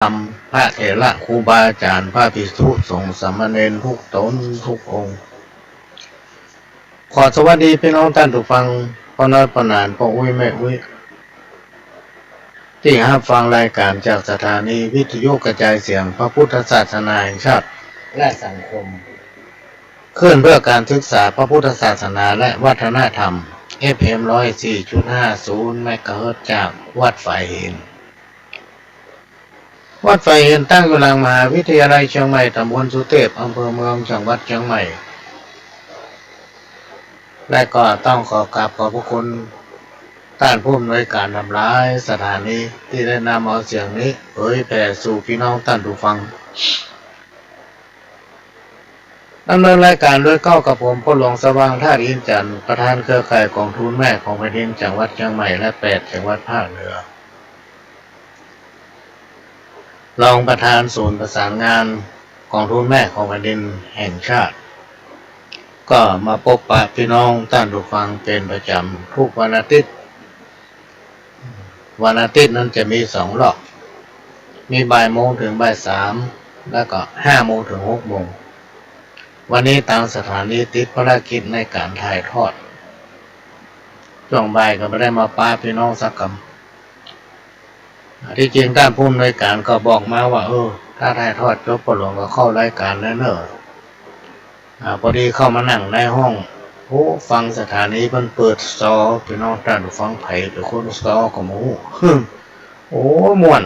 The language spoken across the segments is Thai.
รมพระเถระครูบาอาจารย์พระภิกษุสงฆ์สามเณรทุกตนทุกองค์ขอสวัสดีพี่น้องท่านผู้ฟังพ่อน้อยพ่อนานพ่ออุ้ยแม่อุ้ยที่รับฟังรายการจากสถานีวิทยุกระจายเสียงพระพุทธศาสนาแห่งชาติและสังคมขึ้นเพื่อการศึกษาพระพุทธศาสนาและวัฒนธรรม FM 104.50 เมกะเฮิรตซ์จากวัดฝ่ายหินวัดฝ่ายหินตั้งอยู่หลังมหาวิทยาลัยเชียงใหม่ตำบลสุเทพอำเภอเมืองจังหวัดเชียงใหม่และก็ต้องขอกราบขอบพระคุณท่านผู้อำนวยการทำร้ายสถานีที่ได้นำเอาเสียงนี้เผยแผ่สู่พี่น้องท่านผู้ฟังดำเนินรายการโดยกับผมพ่อหลวงสว่างท่าอินจันทร์ประธานเครือข่ายกองทุนแม่ของแผ่นดินจังหวัดเชียงใหม่และ8จังหวัดภาคเหนือรองประธานศูนย์ประสานงานกองทุนแม่ของแผ่นดินแห่งชาติก็มาพบปะพี่น้องท่านผู้ฟังเป็นประจำทุกวันอาทิตย์นั้นจะมี2 รอบมีบ่ายโมงถึงบ่าย3แล้วก็5 โมงถึง6 โมงวันนี้ทางสถานีติดภารกิจในการถ่ายทอดช่วงบ่ายก็ไม่ได้มาป้าพี่น้องสักคำที่จริงท่านผู้อำนวยการก็บอกมาว่าถ้าถ่ายทอดจบพ่อหลวงก็เข้ารายการแล้วเนอะพอดีเข้ามานั่งในห้องฟังสถานีมันเปิดซอพี่น้องท่านฟังไผ่เป็นคนซอกับหมูม่วน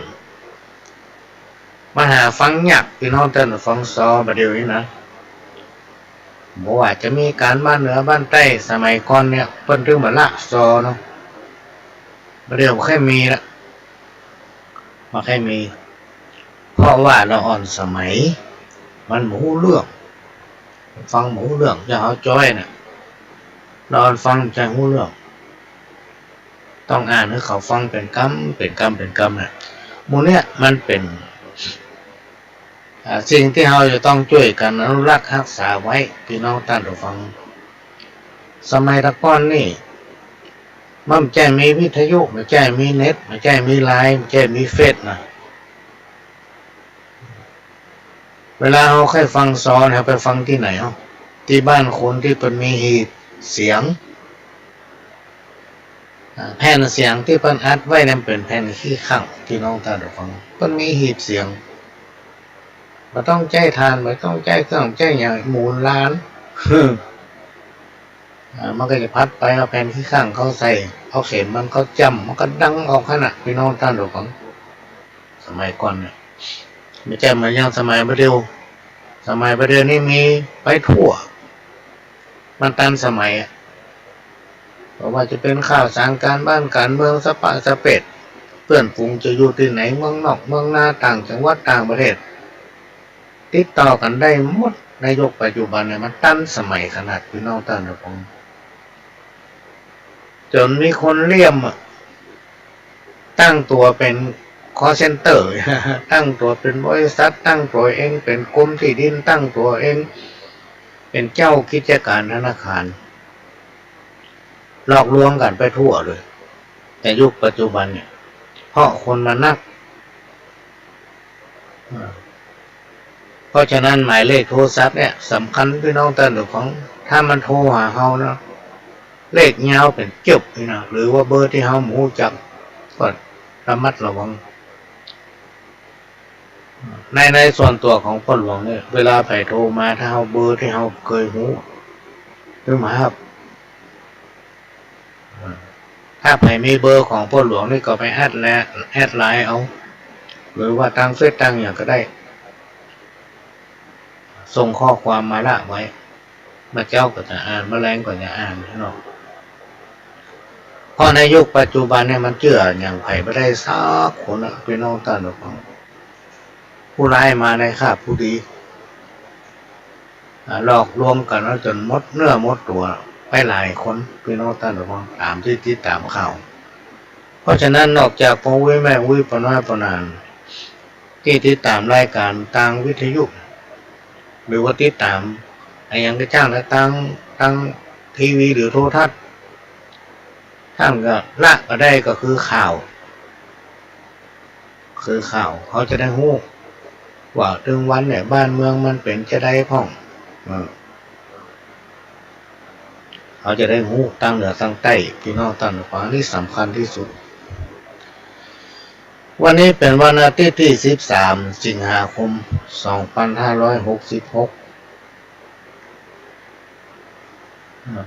มาหาฟังยากพี่น้องท่านฟังซอประเดี๋ยวนี้นะบอกว่าจะมีการบ้านเหนือบ้านใต้สมัยก่อนเนี่ยเพิ่นถึงมาละซอเนาะประเดี๋ยวแค่มีละมาแค่มีเพราะว่าเราอ่อนสมัยมันหมูเรื่องฟังหมูเรื่องจะเอาจ้อยเนี่ยนอนฟังใจหูเรื่องต้องอ่านให้เขาฟังเป็นกรรมเนี่ยหมูเนี่ยมันเป็นสิ่งที่เราจะต้องช่วยกันอนุรักษ์รักษาไว้พี่น้องท่านผู้ฟังสมัยตะก้อนนี่มันแจ้มีวิทยุมันแจ้มีเน็ตมันแจ้มีไลน์มันแจ้มีเฟซนะเวลาเราค่อยฟังซอนเราไปฟังที่ไหนที่บ้านคนที่เป็นมีหีบเสียงแผ่นเสียงที่เพิ่นอัดไว้นั่นเป็นแผ่นขี้ข้างพี่น้องท่านผู้ฟังเพิ่นมีหีบเสียงไม่ต้องใจทานไม่ต้องใจเครื่องใจอย่างหมุนล้านมันก็จะพัดไปเอาแผ่นขี้ข้างเขาใส่เอาเข็มมันเขาจำมันก็ดังออกขนาดพี่น้องท่านผู้ฟังสมัยก่อนเนี่ยไม่ใช่เหมือนอย่างสมัยประเดี๋ยวนี้มีไปทั่วมันตามสมัยเพราะว่าจะเป็นข่าวสารการบ้านการเมืองสปะสเปดเพื่อนฝูงจะอยู่ที่ไหนเมืองนอกเมืองนาต่างจังหวัดต่างประเทศติดต่อกันได้หมดในยุคปัจจุบันเนี่ยมันตั้งสมัยขนาดพี่น้องท่านผู้ฟังจนมีคนเลี่ยมตั้งตัวเป็นcall center ตั้งตัวเป็นบริษัทตั้งตัวเองเป็นกรมที่ดินตั้งตัวเองเป็นเจ้ากิจการธนาคารหลอกลวงกันไปทั่วเลยแต่ยุคปัจจุบันเนี่ยเพราะคนมันนักเพราะฉะนั้นหมายเลขโทรศัพท์เนี่ยสำคัญพี่น้องท่านผู้ฟังถ้ามันโทรหาเฮานะเลขยาวเป็นจุบพี่นะหรือว่าเบอร์ที่เฮาหมูจักก็ระมัดระวังในส่วนตัวของพ่อหลวงเนี่ยเวลาใครโทรมาถ้าเฮาเบอร์ที่เฮาเคยหูหรือมาครับถ้าใครมีเบอร์ของพ่อหลวงนี่ก็ไปแอดไลน์เอาหรือว่าตั้งเฟซตั้งอย่างก็ได้ส่งข้อความมาละไว้มาเจ้าก็จะอ่านมาแรงก็จะอ่านเนาะเพราะในยุคปัจจุบันเนี่ยมันเชื่ออย่างไผ่ไม่ได้สักคนพี่น้องท่านผู้ฟังผู้ร้ายมาในคาบผู้ดีหลอกลวงกันจนหมดเนื้อหมดตัวไปหลายคนพี่น้องท่านผู้ฟังตามที่ติดตามข่าวเพราะฉะนั้นนอกจากพ่อวิแม่วิปน้อยปนานที่ติดตามรายการทางวิทยุหรือว่าติดตามอย่างที่จ้างและทางทีวีหรือโทรทัศน์ท่านก็ละก็ได้ก็คือข่าว คือข่าวเขาจะได้ฮู้ว่าถึงวันเนี่ยบ้านเมืองมันเป็นจะได้พ่องเขาจะได้ฮู้ตั้งเหนือตั้งใต้พี่น้องตั้งขวางที่สำคัญที่สุดวันนี้เป็นวันอาทิตย์ที่13สิงหาคม2566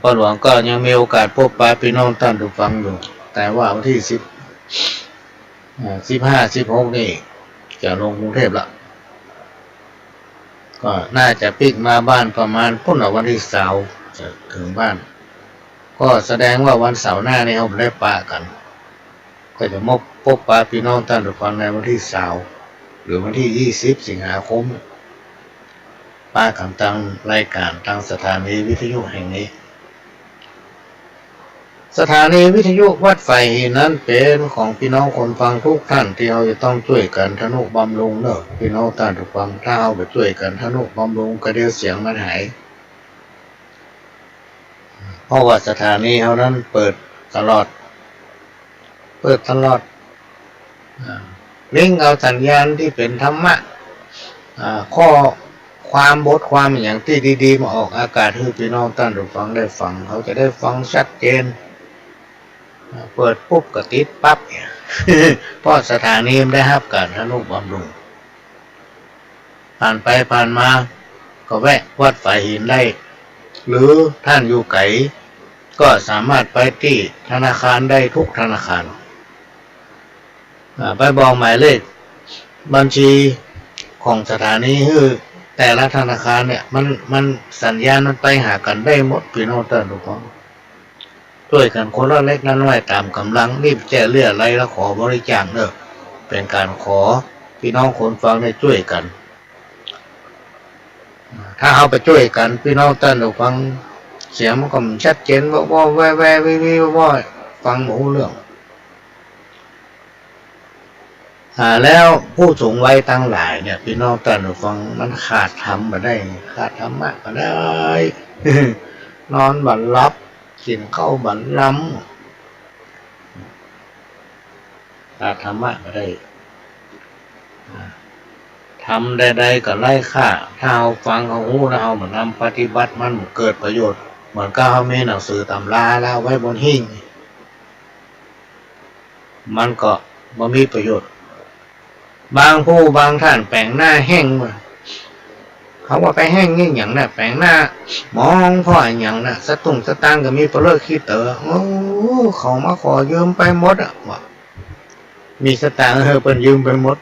ป้าหลวงก็ยังมีโอกาสพบปะพี่น้องท่านผู้ฟังอยู่แต่ว่าวันที่15-16นี่จะลงกรุงเทพละก็น่าจะปิกมาบ้านประมาณพุ่นวันที่เสาร์จะถึงบ้านก็แสดงว่าวันเสาร์หน้านี่เราได้ปะกันก็จะพบปะพี่น้องท่านผู้ฟังในวันที่เสาร์หรือวันที่20สิงหาคมปะกันตั้งรายการตั้งสถานีวิทยุแห่งนี้สถานีวิทยุวัดไฟนั้นเป็นของพี่น้องคนฟังทุกท่านที่เราจะต้องช่วยกันทนุบำรุงเนอะพี่น้องท่านทุกฟังถ้าเอาไปช่วยกันทนุบำรุงก็เดี๋ยวเสียงมันหายเพราะว่าสถานีเรานั้นเปิดตลอดลิงก์เอาสัญญาณที่เป็นธรรมะข้อความบทความอย่างที่ดีๆมาออกอากาศให้พี่น้องท่านผู้ฟังได้ฟังเขาจะได้ฟังชัดเจนเปิดปุ๊บก็ติดปั๊บเนี่ยเพราะสถานีได้รับการทนุบำรุงผ่านไปผ่านมาก็แวะวัดฝ่ายหินได้หรือท่านอยู่ไกลก็สามารถไปที่ธนาคารได้ทุกธนาคารไปบอกหมายเลขบัญชีของสถานีคือแต่ละธนาคารเนี่ยมันสัญญาณมันไปหากันได้หมดพี่น้องท่านผู้ฟังช่วยกันคนละเล็กน้อยตามกำลังรีบแจ้งเรื่องอะไรแล้วขอบริจาคเนอะเป็นการขอพี่น้องคนฟังได้ช่วยกันถ้าเอาไปช่วยกันพี่น้องท่านผู้ฟังเสียงมันก็ชัดเจนว่าแว่ว่าฟังหมูเรื่องแล้วผู้สูงวัยตั้งหลายเนี่ยพี่น้องท่านผู้ฟังมันขาดธรรมมาได้ขาดธรรมะมาได้ นอนบันลับกินข้าวบันล้ำขาดธรรมะมาได้ทำใดๆก็ไล่ค่าถ้าเอาฟังเอาหูแล้วเอามานำปฏิบัติมันเกิดประโยชน์เหมือนกับเขามีหนังสือตำราแล้วไว้บนหิ้งมันก็บ่มีประโยชน์บางผู้บางท่านแปลงหน้าแห้งเขาว่าไปแห้งนี่อย่างน่ะแปลงหน้ามองพ่ออย่างน่ะสตุ้งสตางค์ก็มีเปลือกขี้เต๋อโอ้เขามาขอยืมไปหมดอ่ะว่ามีสตางค์เพิ่นยืมไปหมด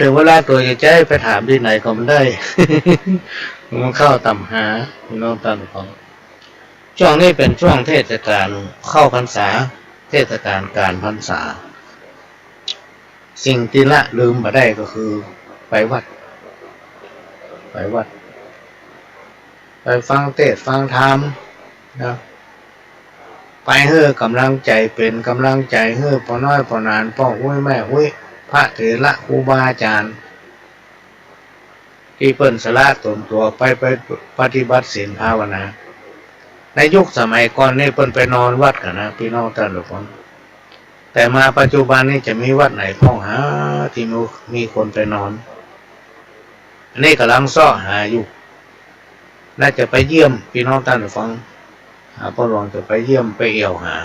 ถึงเวลาตัวจะไปถามที่ไหนก็ไม่ได้ มันเข้าตำหาพี่น้องท่านของช่วงนี้เป็นช่วงเทศกาลเข้าพรรษาเทศกาลการพรรษาสิ่งที่ละลืมมาได้ก็คือไปวัดไปฟังเทศฟังธรรมนะไปเฮือกำลังใจเป็นกำลังใจเฮือพอน้อยพอนานพ่ออุ้ยแม่อุ้ยพระเถระครูบาอาจารย์ที่เปิ้นสละตนตัวไปปฏิบัติศีลภาวนาในยุคสมัยก่อนนี่เปิ้นไปนอนวัดกันนะพี่น้องท่านผู้ฟังแต่มาปัจจุบันนี้จะมีวัดไหนพ้องหาที่มีคนไปนอนอันนี้กำลังซ่อหาอยู่น่าจะไปเยี่ยมพี่น้องท่านผู้ฟังพ่อหลวงจะไปเยี่ยมไปเอี่ยวหา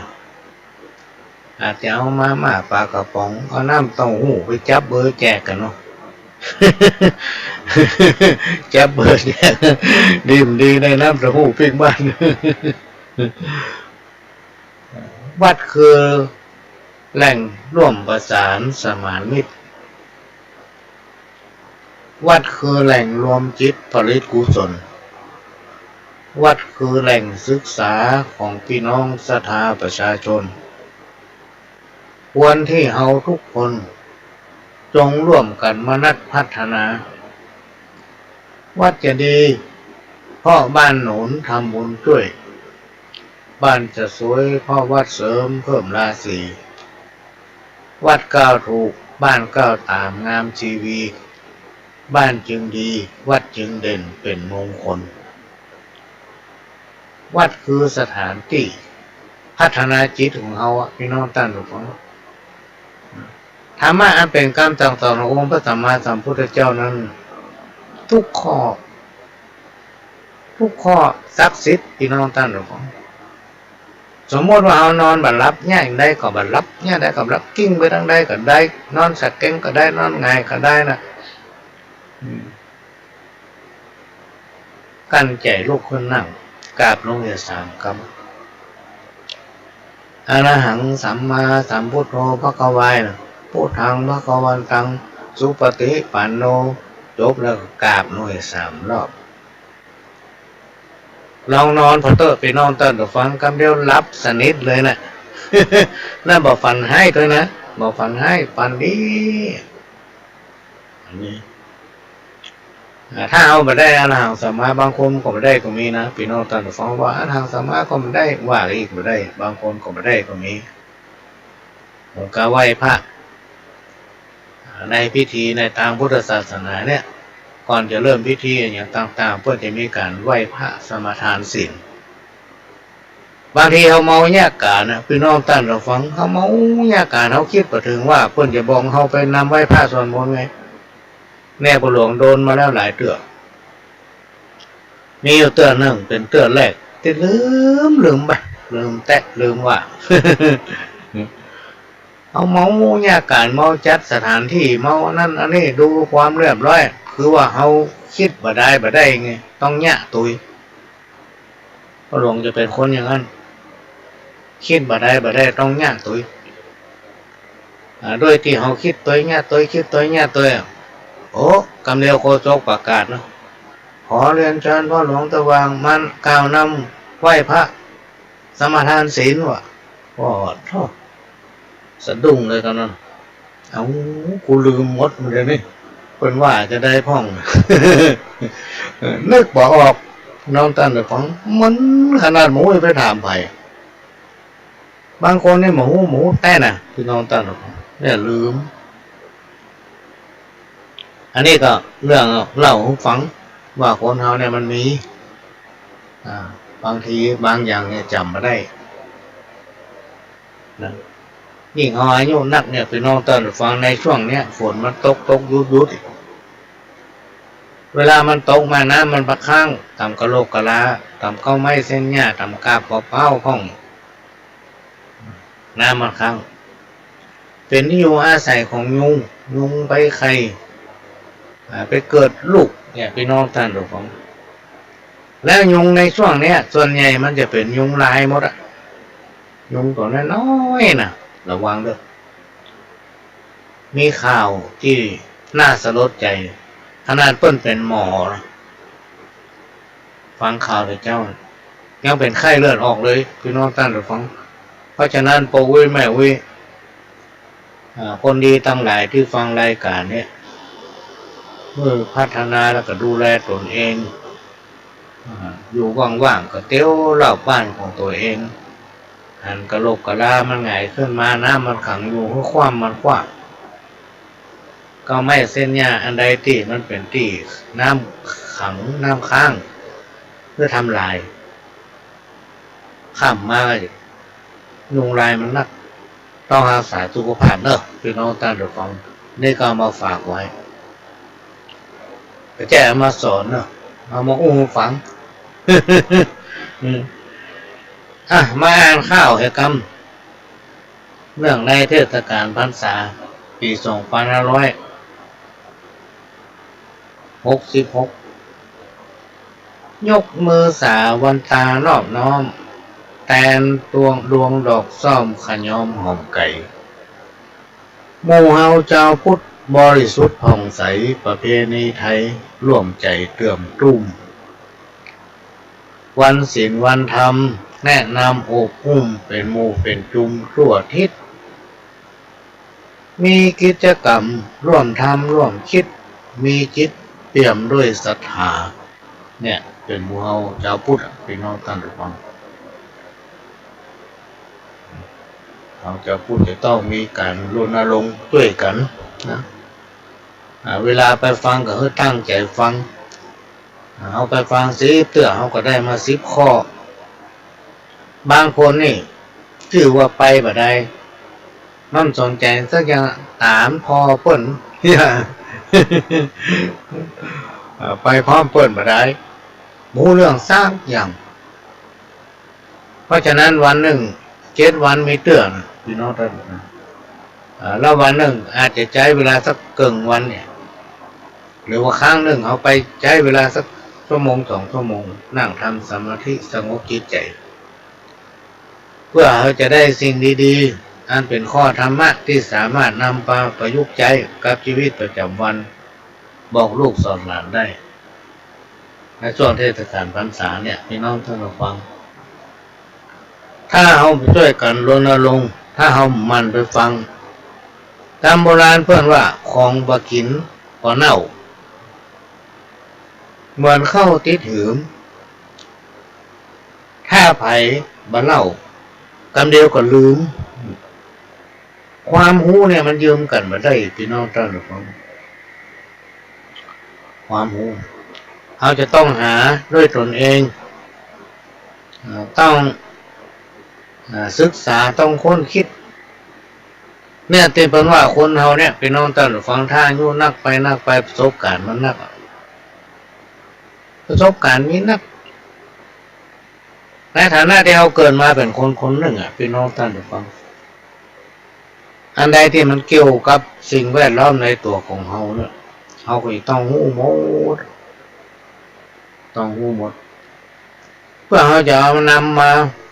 อาจจะเอามาปลากระป๋องเอาน้ำเต้าหู้ไปจับเบอร์แจกกันเนาะ จับเบอร์แจกดีในน้ำเต้าหู้ปิ้งบ้าน วัดคือแหล่งร่วมประสานสมานมิตรวัดคือแหล่งรวมจิตผลิตกุศลวัดคือแหล่งศึกษาของพี่น้องศรัทธาประชาชนควรที่เราทุกคนจงร่วมกันมนัสพัฒนาวัดจะดีเพราะบ้านหนุนทำบุญช่วยบ้านจะสวยเพราะวัดเสริมเพิ่มราศีวัดก้าวถูกบ้านก้าวตามงามชีวีบ้านจึงดีวัดจึงเด่นเป็นมงคลวัดคือสถานที่พัฒนาจิตของเราพี่น้องท่านทุกคน ธรรมะอันเป็นคำสั่งสอนขององค์พระสัมมาสัมพุทธเจ้านั้นทุกข้อศักดิ์สิทธิ์พี่น้องท่านทุกคนสมมติว่าเอานอนบัดรับเนี่ยอย่างใดก็บัดรับเนี่ยได้ก็รับกิ้งไปทางใดก็ได้นอนสักเก้งก็ได้นอนไงก็ได้นะกันใจลูกคนนั่งกราบลงอย่าสามคำอรหังสัมมาสัมพุทโธภควายนะพุทธังภควันตังสุปฏิปันโนจบแล้วกราบลงอย่า3 รอบลองนอนพอเตอร์ไปนอนเต้นฟังคำเดียวรับสนิทเลยนะน่าบอกฝันให้ด้วยนะบอกฝันให้ฝันดีอันนี้ถ้าเอาไปได้อรหังสัมมาบางคนก็ไม่ได้ก็มีนะพี่น้องเต้นฟังว่าอรหังสัมมาก็ไม่ได้ว่าอีกไม่ได้บางคนก็ไม่ได้ก็มีผมก็ไหว้พระในพิธีในทางพุทธศาสนาเนี่ยก่อนจะเริ่มพิธีอย่างต่างๆเพื่อจะมีการไหว้พระสมาทานศีลบางทีเขาเมาแยกการนะพี่น้องท่านเราฟังเขาเมาแยกการเขาคิดไปถึงว่าเพื่อนจะบอกเขาไปนำไหว้พระสวดมนต์ไงแม่บุหลวงโดนมาแล้วหลายเตือมีอยู่เตือหนึ่งเป็นเตือแรกที่ลืมไปลืมแตะลืมว่าเอาเมาแยกการเมาจัดสถานที่เมานั่นอันนี้ดูความเรียบร้อยคือว่าเขาคิดบ่ได้ไงต้องแยะตุยพระหลวงจะเป็นคนอย่างนั้นคิดบ่ได้ต้องแยะตุยด้วยที่เขาคิดตัวแยะตุยคิดตัวแยะตุยโอ้กำเดียวโคโจกประกาศนะขอเรียนเชิญพ่อหลวงตะวางมันกล่าวนำไหว้พระสมาทานศีลว่ะโอ้โธ่สะดุ้งเลยตอนนั้นเอากูลืมหมดเลยนี่เป็นว่าจะได้พ่อง นึกบอกออกน้องตันแต่ของมันขนาดหมูไปถามไผ่บางคนเนี่ยหมูแต้น่ะคือน้องตันเนี่ยลืมอันนี้ก็เรื่องเล่าให้ฟังว่าคนเราเนี่ยมันมีบางทีบางอย่างเนี่ยจำมาได้นะยิ่งเอาอายุนักเนี่ยพี่น้องเตือนฟังในช่วงเนี้ยฝนมันตกยุดเวลามันตกมาน้ำมันพักข้างทำกระโหลกกะลาทำข้าวไม้เส้นหญ้าทำกาบกระเพราข้องน้ำมันข้างเป็นที่อยู่อาศัยของยุงไปไข่ไปเกิดลูกเนี่ยพี่น้องท่านทุกคนแล้วยุงในช่วงเนี้ยส่วนใหญ่มันจะเป็นยุงลายหมดอะยุงตัวน้อยๆนะระวังด้วยมีข่าวที่น่าสลดใจขนาดเปิ้นเป็นหมอนะฟังข่าวเลยเจ้ายังเป็นไข้เลือดออกเลยพี่น้องท่านทุกคนเพราะฉะนั้นโปรวิแม่วิคนดีตั้งหลายที่ฟังรายการเนี้ยเมื่อพัฒนาแล้วก็ดูแลตนเองอยู่ว่างๆก็เตี้ยวรอบบ้านของตัวเองหันกระโหลกกระลามันไงขึ้นมาน้ำมันขังอยู่เพราะความมันกว้างก็ไม่เส้นหญ้าอันใดที่มันเป็นที่น้ำขังน้ำค้างเพื่อทำลายข้ามมายุงลายมันนักต้องรักษาสุขภาพเนอะพี่น้องท่านผู้ฟังนี่ก็มาฝากไว้ก็แจ้มาสอนเนอะเอามาอุ้มฟัง มาอ่านข้าวให้กำเรื่องในเทศกาลพรรษาปี2566ยกมือสาวันตานอบน้อมแตนดวงดอกซ่อมขยอมหอมไก่หมู่เฮาเจ้าพุทธบริสุทธิ์ผ่องใสประเพณีไทยร่วมใจเตื่อมตุ้มวันศีลวันธรรมแนะนำอบอุ้มเป็นหมู่เป็นจุมทั่วทิศมีกิจกรรมร่วมทำร่วมคิดมีจิตเปี่ยมด้วยศรัทธาเนี่ยเป็นหมู่เฮาเจ้าพุทธพี่น้องท่านทุกคนเราจะพูดจะต้องมีการรณรงค์ช่วยกันนะเวลาไปฟังก็ให้ตั้งใจฟังเอาไปฟังสิเตื้อเขาก็ได้มา10 ข้อบางคนนี่ถือว่าไปบ่ได้ มันสนใจสักอย่างตามพอเปิ้นอย่า ไปพร้อมเปิ้นมาได้มูเรื่องสร้างอย่างเพราะฉะนั้นวันหนึ่ง7 วันมีเตือนพี่น้องท่านแล้ววันหนึ่งอาจจะใช้เวลาสักเกินวันเนี่ยหรือว่าครั้งหนึ่งเอาไปใช้เวลาสักชั่วโมง2 ชั่วโมงนั่งทำสมาธิสงบจิตใจเพื่อเราจะได้สิ่งดีๆอันเป็นข้อธรรมะที่สามารถนำมาประยุกต์ใช้กับชีวิตประจำวันบอกลูกสอนหลานได้ในช่วงเทศกาลพรรษาเนี่ยพี่น้องท่านผู้ฟังถ้าเราช่วยกันรณรงค์ถ้าเรามันไปฟังตามโบราณเพื่อนว่าของบะกินก็เน่าเหมือนเข้าติดหืมถ้าไผ่บะเล่ากำเดียวก็ลืมความหูเนี่ยมันยืมกันมาได้พี่น้องท่านผู้ฟังความหูเราจะต้องหาด้วยตนเองต้องศึกษาต้องค้นคิดเนี่ยเต็มเป็นว่าคนเราเนี่ยพี่น้องท่านผู้ฟังถ้าอายุนักไปประสบการณ์มันนักประสบการณ์มีนักในฐานะที่เราเกิดมาเป็นคนหนึ่งพี่น้องท่านผู้ฟังอันใดที่มันเกี่ยวกับสิ่งแวดล้อมในตัวของเราเนี่ยเราก็ต้องรู้หมดเพื่อเราจะเอานำมา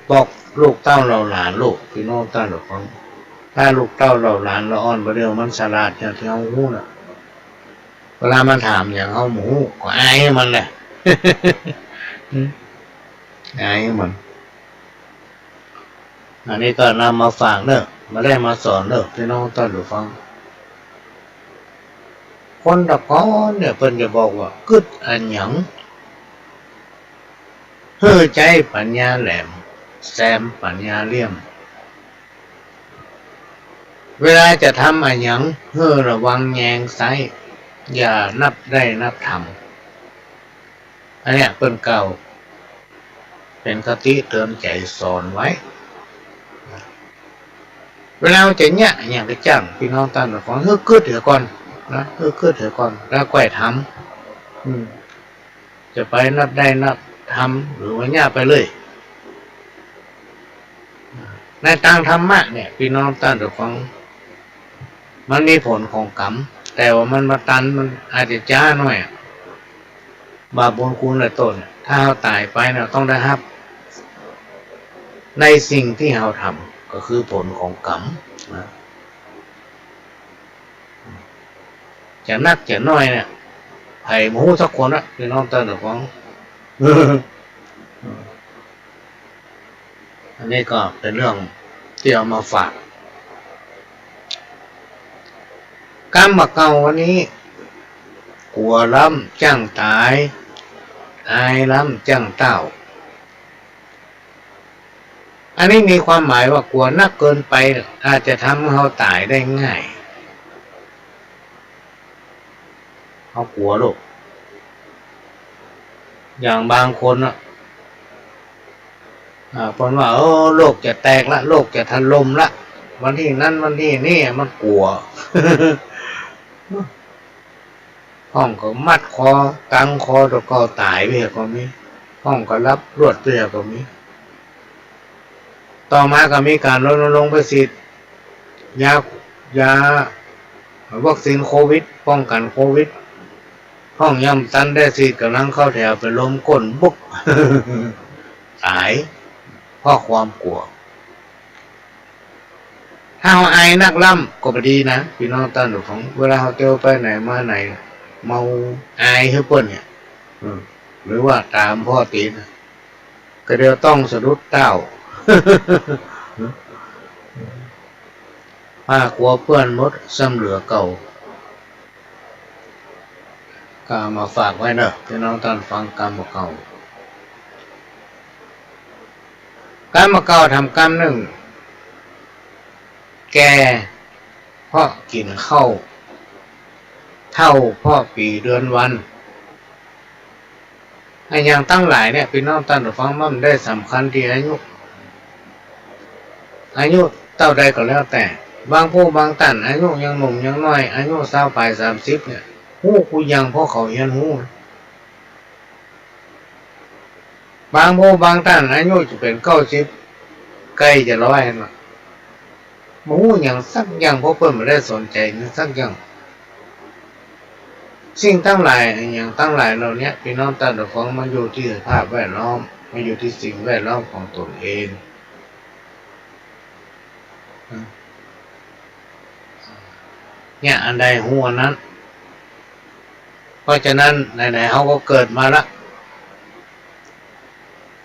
บอกลูกเต้าเราหลานลูกพี่น้องท่านผู้ฟังถ้าลูกเต้าเราหลานเราอ่อนประเดี๋ยวมันฉลาดอย่างที่เรารู้น่ะเวลามันถามอย่างเขาหมูก็อายมันแหละ อายมันอันนี้ก็นำมาฝากเนอะมาได้มาสอนเนอะพี่น้องท่านผู้ฟังคนตะก้อนเนี่ยเพิ่นจะบอกว่ากึดอันหยังเฮ้อใจปัญญาแหลมแซมปัญญาเลี่ยมเวลาจะทำอันหยังเฮ้อระวังแยงไซอย่านับได้นับทำอันเนี้ยเพิ่นเก่าเป็นคติเตือนใจสอนไว้เวลาจะเนี่ยอย่างที่จังพี่น้องท่านผู้ฟังเฮ้อกึดเถอะก่อนนะกึดเถอะก่อนแล้วก่อยทำจะไปนับได้นับทำหรือว่าเนี่ยไปเลยในทางธรรมะเนี่ยพี่น้องท่านผู้ฟังมันมีผลของกรรมแต่ว่ามันมาตันมันอาจจะจ้าหน่อยบาปบุญคุณและต้นถ้าเราตายไปเราต้องได้รับในสิ่งที่เราทำก็คือผลของกรรมนะจะนักจะน้อยเนี่ยไผ่หมูสักคนนะพี่น้องท่านผู้ฟังอันนี้ก็เป็นเรื่องที่เอามาฝากกรรมเก่าวันนี้กลัวล้ำจ้างตายอายล้ำจ้างเต้าอันนี้มีความหมายว่ากลัวนักเกินไปอาจจะทำให้เราตายได้ง่ายเขากลัวลูกอย่างบางคนเพราะว่าโลกจะแตกละโลกจะถล่มละวันที่นั้นวันที่นี่มันกลัว ห้องก็มัดคอกังคอตัวก็ตายไปก็มีห้องก็รับรวดไปก็มีต่อมาก็มีการรณรงค์ไปฉีดยาวัคซีนโควิดป้องกันโควิดห้องย่ำตันได้ฉีดกำลังเข้าแถวไปล้มก้นบุก ตายเพราะความกลัวถ้าเราอายนักล่ำก็ดีนะพี่น้องท่านผู้ฟังเวลาเขาเที่ยวไปไหนมาไหนเมาอายให้เปิ้นเนี่ยหรือว่าตามพ่อตีนก็เดี๋ยวต้องสะดุดเต้า ผ้ากลัวเพื่อนมดซ้ำเหลือเก่าก็มาฝากไว้เนอะพี่น้องท่านฟังกรรมเก่ากรรมเก่าทำกรรมหนึ่งแก่เพราะกินข้าวเท่าเพราะปีเดือนวันไอ้อย่างตั้งหลายเนี่ยพี่น้องท่านฟังมันได้สำคัญที่อายุเท่าใดก็แล้วแต่ บางผู้บางท่านอายุยังหนุ่มยังน้อยอายุ20 ปลาย30เนี่ยหู้กูยังเพราะเขาเรียนหู้บางผู้บางท่านอายุจะเป็น90ใกล้จะ100นะหู้อย่างสักอย่างเพราะเพิ่นไม่ได้สนใจนึกสักอย่างสิ่งทั้งหลายอย่างทั้งหลายเหล่านี้พี่น้องท่านผู้ฟังมันอยู่ที่สภาพแวดล้อมมันอยู่ที่สิ่งแวดล้อมของตนเองเนี่ยอันใดหัวนั้นเพราะฉะนั้นไหนๆเขาก็เกิดมาละ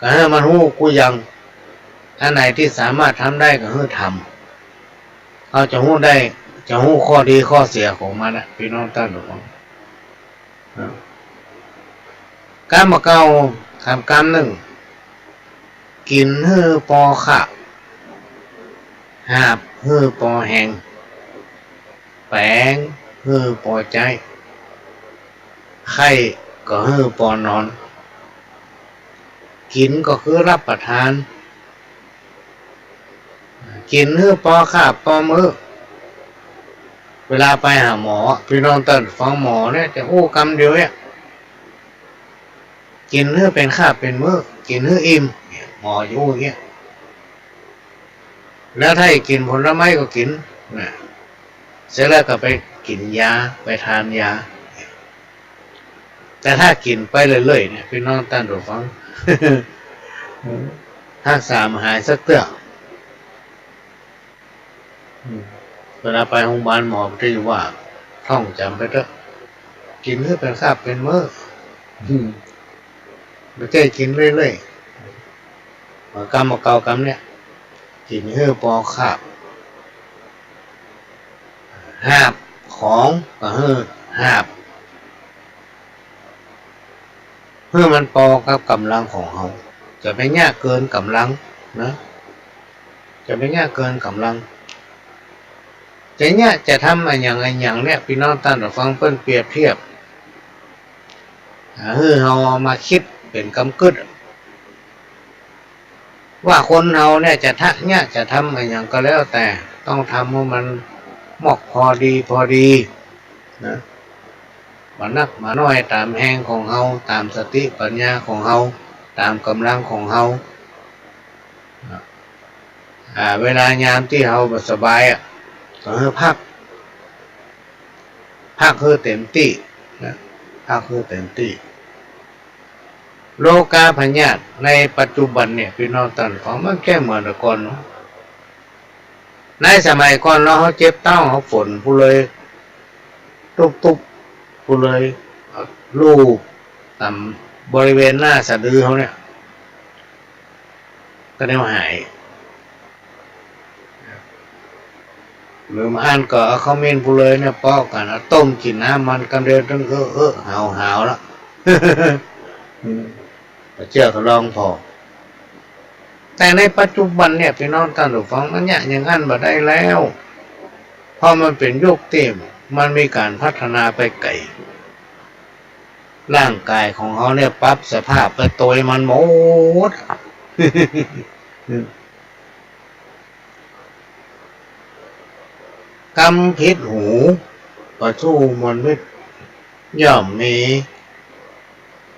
ก็ให้มันหู้กูยังอันไหนที่สามารถทำได้ก็ให้ทำเขาจะหู้ได้จะหู้ข้อดีข้อเสียของมันนะพี่น้องท่านผู้ฟังกรรมเก่าทำกรรมหนึ่งกินหื้อปอขะหาบหื้อปอแหงแปงหื้อปอใจไข่ก็หื้อปอนอนกินก็คือรับประทานกินหื้อปอขาบปอมือเวลาไปหาหมอพี่น้องตื่นฟังหมอเนี่ยจะโอ้กำเดียวเนี่ยกินหื้อเป็นขาบเป็นมือกินหื้ออิ่มหมออยู่อย่างเงี้ยแล้วถ้ากินผลไม้ก็กินนะเสร็จแล้วก็ไปกินยาไปทานยาแต่ถ้ากินไปเรื่อยๆเนี่ยพี่น้องท่านผู้ฟัง ถ้าสามหายสักเตื้อเวลาไปโรงพยาบาลหมอจะว่าท่องจำไปเถอะกินเพื่อเป็นคาบเป็นมื้อไม่ใช่กินเรื่อยๆกรรมเก่ากรรมเนี่ยกินเพื่อปอคาบหาบของก็เพื่อหาบเพื่อมันปอกับกำลังของเขาจะไม่ยากเกินกำลังนะจะไม่ยากเกินกำลังจะเนี่ยจะทำอะไรอย่างเนี่ยพี่น้องท่านผู้ฟังเพิ่นเปรียบเทียบเรามาคิดเป็นกำกึศว่าคนเราเนี่ยจะจะทำอะไรอย่างก็แล้วแต่ต้องทำให้มันเหมาะพอดีนะมานักมาน้อยตามแห่งของเราตามสติปัญญาของเราตามกำลังของเราเวลายามที่เราสบายก็ให้พักคือเต็มที่นะพักคือเต็มที่โลกาพญาตในปัจจุบันเนี่ยพี่น้องท่านของมันแค่เหมือนแต่ก่อนในสมัยก่อนเขาเจ็บเต้าเขาฝนผู้เลยตุบผู้เลยลูบตามบริเวณหน้าสะดือเขาเนี่ยก็ได้หายหรือมาอ่านก็เขาเมนผู้เลยเนี่ยปอกกันต้มกินน้ำมันกันเดียวตั้งหาวแล้วเชื่อก็ลองพอแต่ในปัจจุบันเนี่ยพี่น้องท่านผู้ฟังมันเนี่ยอย่างนั้นมาได้แล้วเพราะมันเป็นยุคที่มันมีการพัฒนาไปไกลร่างกายของเขาเนี่ยปรับสภาพไปตัวมันหมดกำพิษหูประชูมนวิทย่อมมี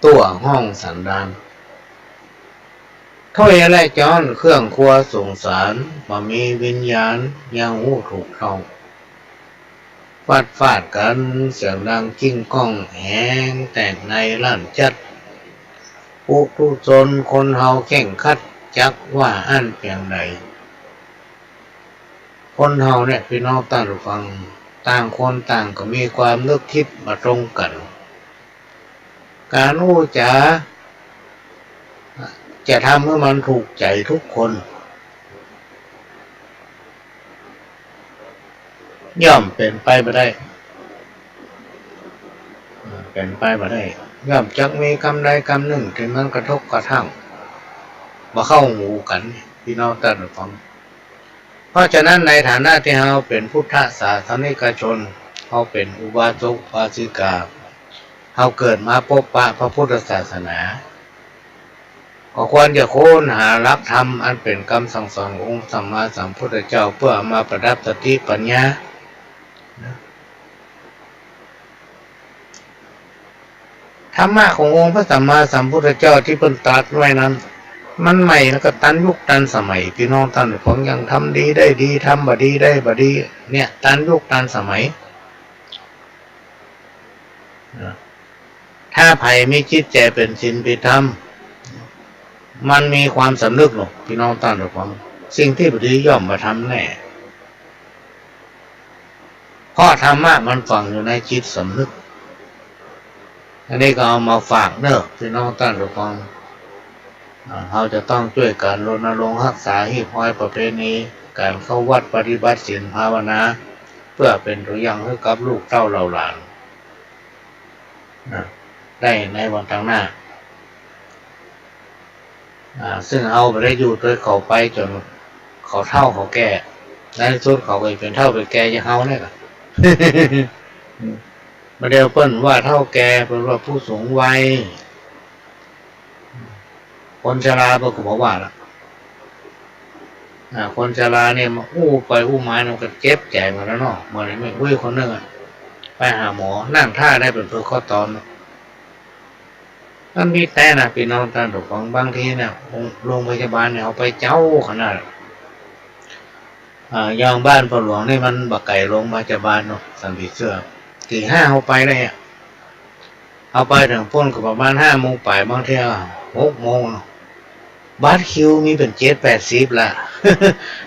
ตัวห้องสันดานถ้อยและจ้อนเครื่องครัวสงสารบ่มีวิญญาณยังหูถูกเข้าฟาดกันเสียงดังกิ้งก้องแหงแตกในลั่นจัดปุถุชนคนเฮาแข่งขัดจักว่าอันเพียงใดคนเฮาเนี่ยพี่น้องต่างฟังต่างคนต่างก็มีความนึกคิดมาตรงกันการอู้จะทำให้มันถูกใจทุกคนย่อมเป็นไปไม่ได้ย่อมจักมีคำใดคำหนึ่งที่มันกระทบกระทั่งมาเข้าหูกันพี่น้องต่างฟังเพราะฉะนั้นในฐานะที่เราเป็นพุทธศาสนิกชนเราเป็นอุบาสกอุบาสิกาเราเกิดมาพบปะพระพุทธศาสนา ก็ควรจะค้นหาหลักธรรมอันเป็นคำสั่งสอนขององค์สัมมาสัมพุทธเจ้าเพื่อมาประดับสติปัญญาธรรมะขององค์พระสัมมาสัมพุทธเจ้าที่เพิ่นตรัสไว้นั้นมันใหม่แล้วก็ตันยุคตันสมัยพี่น้องท่านผมยังทำดีได้ดีทำบ่ดีได้บ่ดีเนี่ยตันยุคตันสมัยถ้าไผ่มีจิตใจเป็นศีลเป็นธรรมมันมีความสำนึกหรอกพี่น้องท่านผมสิ่งที่บ่ดีย่อมมาทำแน่เพราะธรรมะมันฝังอยู่ในจิตสำนึกอันนี้ก็เอามาฝากเนอะพี่น้องท่านผู้ฟังเราจะต้องช่วยกันรณรงค์รักษาหีบห้อยประเพณีการเข้าวัดปฏิบัติศีลภาวนาเพื่อเป็นตัวอย่างให้กับลูกเต้าเราหลานได้ในวันข้างหน้าซึ่งเอาไปได้อยู่โดยเขาไปจนเขาเฒ่าเขาแก่ในที่สุดเขาไปเป็นเฒ่าเป็นแก่ยังเฮาเนี่ยก็ มาเดียวเปิ้นว่าเฒ่าแก่เป็นว่าผู้สูงวัยคนชราเพิ่นก็บอกว่าล่ะคนชราเนี่ยมาอู้ไปอู้มามันก็เจ็บใจมาแล้วเนาะเหมือนไม่คุยคนนึงไปหาหมอนั่งท่าได้เป็นเพื่อข้อตอนมันมีแต่นะพี่น้องท่านผู้ฟังบางทีเนี่ยโรงพยาบาลเนี่ยเอาไปเจ้าขนาดยองบ้านพ่อหลวงนี่มันบักไก่โรงพยาบาลเนาะสันติเสื้อตี 5เอาไปเลยเอาไปถึงพ้นก็ประมาณ5 โมงบ่ายบางที6 โมงบัตรคิวมีเป็น7-80ละ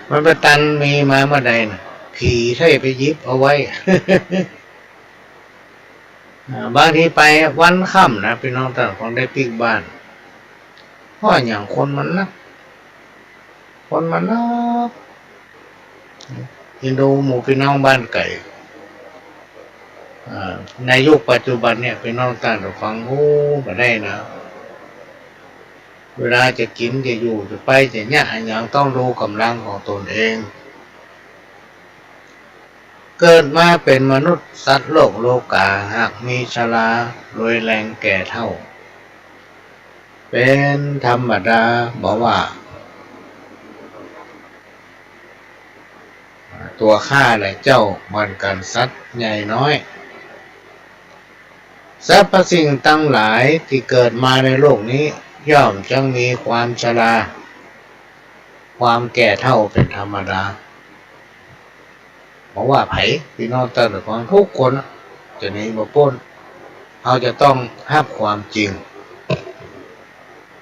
มันไปตันมีมาเมื่อใดนะขี่ใช่ไปยิบเอาไว้ บางทีไปวันค่ำนะพี่น้องท่านของได้ปิกบ้านเพราะอย่างคนมันนักอินโดหมู่พี่น้องบ้านไก่ในยุคปัจจุบันเนี่ยพี่น้องท่านฟังโอ้มาได้นะเวลาจะกินจะอยู่จะไปจะเนี่ยอย่างต้องดูกำลังของตนเองเกิดมาเป็นมนุษย์สัตว์โลกาหากมีชราโรยแรงแก่เท่าเป็นธรรมดาบอกว่าตัวข้าและเจ้ามันกันสัตว์ใหญ่น้อยสรรพสิ่งทั้งหลายที่เกิดมาในโลกนี้ย่อมจังมีความชราความแก่เท่าเป็นธรรมดาบอกว่าไผ่พี่น้องท่านผู้ฟังทุกคนจะหนีมาพ้นเราจะต้องรับความจริง